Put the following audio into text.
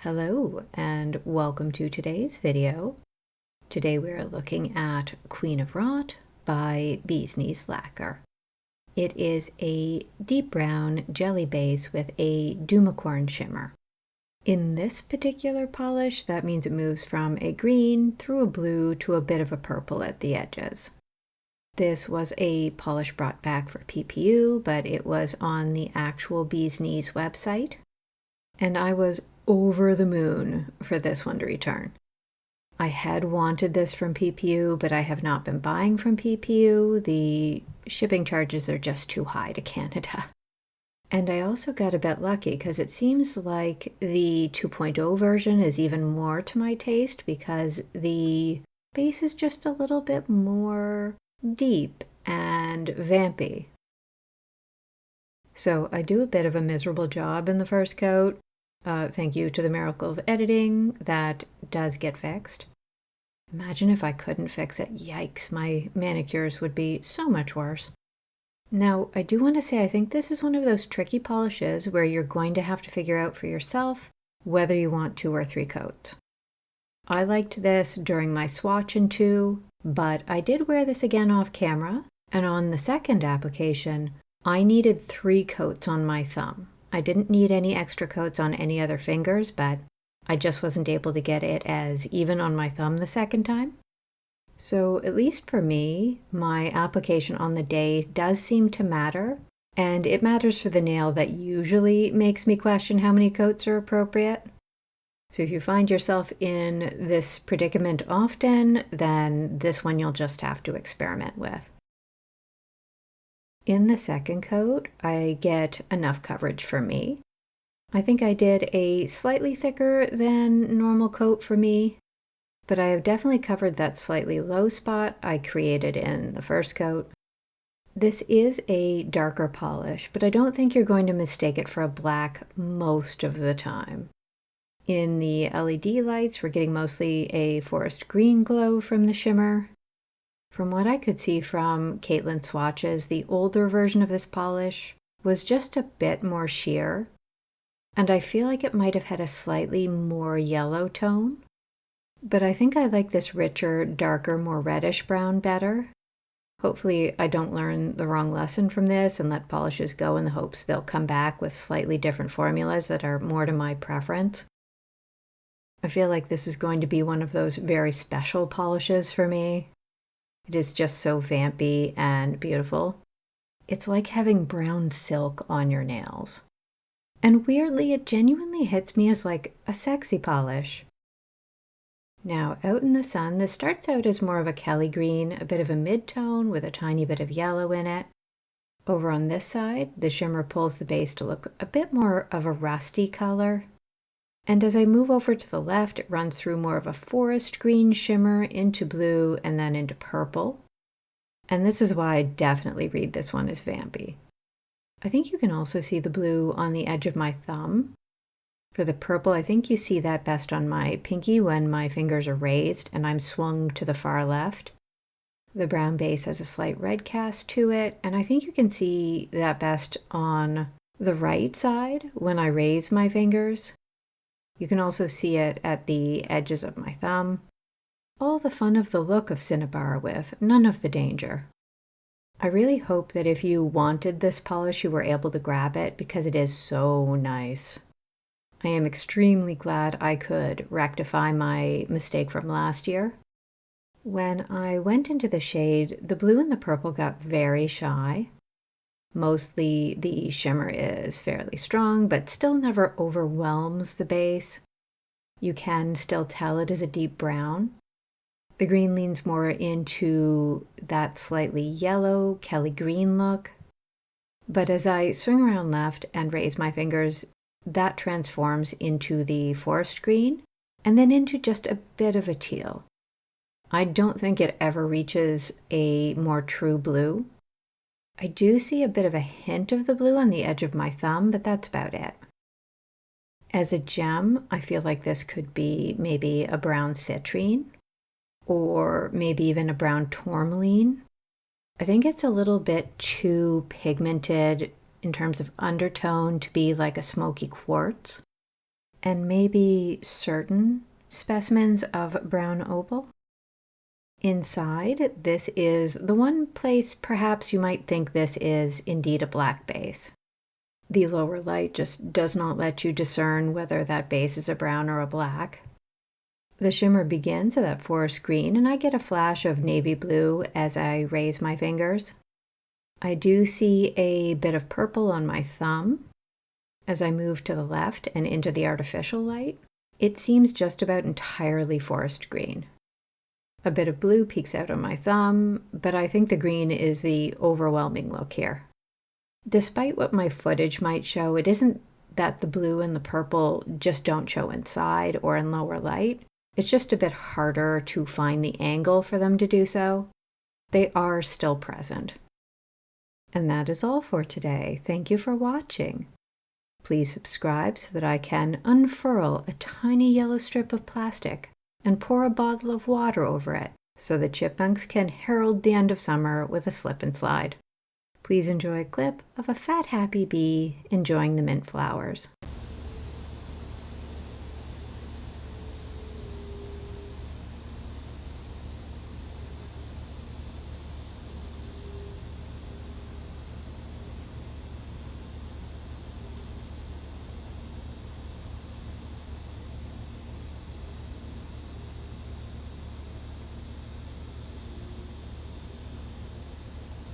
Hello and welcome to today's video. Today we are looking at Queen of Rot by Bee's Knees Lacquer. It is a deep brown jelly base with a doomicorn shimmer. In this particular polish, that means it moves from a green through a blue to a bit of a purple at the edges. This was a polish brought back for PPU, but it was on the actual Bee's Knees website, and I was over the moon for this one to return. I had wanted this from PPU, but I have not been buying from PPU. The shipping charges are just too high to Canada. And I also got a bit lucky because it seems like the 2.0 version is even more to my taste because the base is just a little bit more deep and vampy. So I do a bit of a miserable job in the first coat. Thank you to the miracle of editing, that does get fixed. Imagine if I couldn't fix it. Yikes, my manicures would be so much worse. Now, I do want to say I think this is one of those tricky polishes where you're going to have to figure out for yourself whether you want 2 or 3 coats. I liked this during my swatch in 2, but I did wear this again off camera, and on the second application, I needed 3 coats on my thumb. I didn't need any extra coats on any other fingers, but I just wasn't able to get it as even on my thumb the second time. So at least for me, my application on the day does seem to matter, and it matters for the nail that usually makes me question how many coats are appropriate. So if you find yourself in this predicament often, then this one you'll just have to experiment with. In the second coat, I get enough coverage for me. I think I did a slightly thicker than normal coat for me, but I have definitely covered that slightly low spot I created in the first coat. This is a darker polish, but I don't think you're going to mistake it for a black most of the time. In the LED lights, we're getting mostly a forest green glow from the shimmer. From what I could see from Caitlin's swatches, the older version of this polish was just a bit more sheer, and I feel like it might have had a slightly more yellow tone, but I think I like this richer, darker, more reddish brown better. Hopefully I don't learn the wrong lesson from this and let polishes go in the hopes they'll come back with slightly different formulas that are more to my preference. I feel like this is going to be one of those very special polishes for me. It is just so vampy and beautiful. It's like having brown silk on your nails. And weirdly, it genuinely hits me as like a sexy polish. Now, out in the sun, this starts out as more of a Kelly green, a bit of a mid-tone with a tiny bit of yellow in it. Over on this side, the shimmer pulls the base to look a bit more of a rusty color. And as I move over to the left, it runs through more of a forest green shimmer into blue and then into purple. And this is why I definitely read this one as vampy. I think you can also see the blue on the edge of my thumb. For the purple, I think you see that best on my pinky when my fingers are raised and I'm swung to the far left. The brown base has a slight red cast to it, and I think you can see that best on the right side when I raise my fingers. You can also see it at the edges of my thumb. All the fun of the look of Cinnabar with none of the danger. I really hope that if you wanted this polish, you were able to grab it because it is so nice. I am extremely glad I could rectify my mistake from last year. When I went into the shade, the blue and the purple got very shy. Mostly the shimmer is fairly strong, but still never overwhelms the base. You can still tell it is a deep brown. The green leans more into that slightly yellow Kelly green look. But as I swing around left and raise my fingers, that transforms into the forest green and then into just a bit of a teal. I don't think it ever reaches a more true blue. I do see a bit of a hint of the blue on the edge of my thumb, but that's about it. As a gem, I feel like this could be maybe a brown citrine, or maybe even a brown tourmaline. I think it's a little bit too pigmented in terms of undertone to be like a smoky quartz. and maybe certain specimens of brown opal. Inside, this is the one place perhaps you might think this is indeed a black base. The lower light just does not let you discern whether that base is a brown or a black. The shimmer begins at that forest green, and I get a flash of navy blue as I raise my fingers. I do see a bit of purple on my thumb. As I move to the left and into the artificial light, it seems just about entirely forest green. A bit of blue peeks out on my thumb, but I think the green is the overwhelming look here. Despite what my footage might show, it isn't that the blue and the purple just don't show inside or in lower light. It's just a bit harder to find the angle for them to do so. They are still present. And that is all for today. Thank you for watching. Please subscribe so that I can unfurl a tiny yellow strip of plastic and pour a bottle of water over it so the chipmunks can herald the end of summer with a slip and slide. Please enjoy a clip of a fat happy bee enjoying the mint flowers.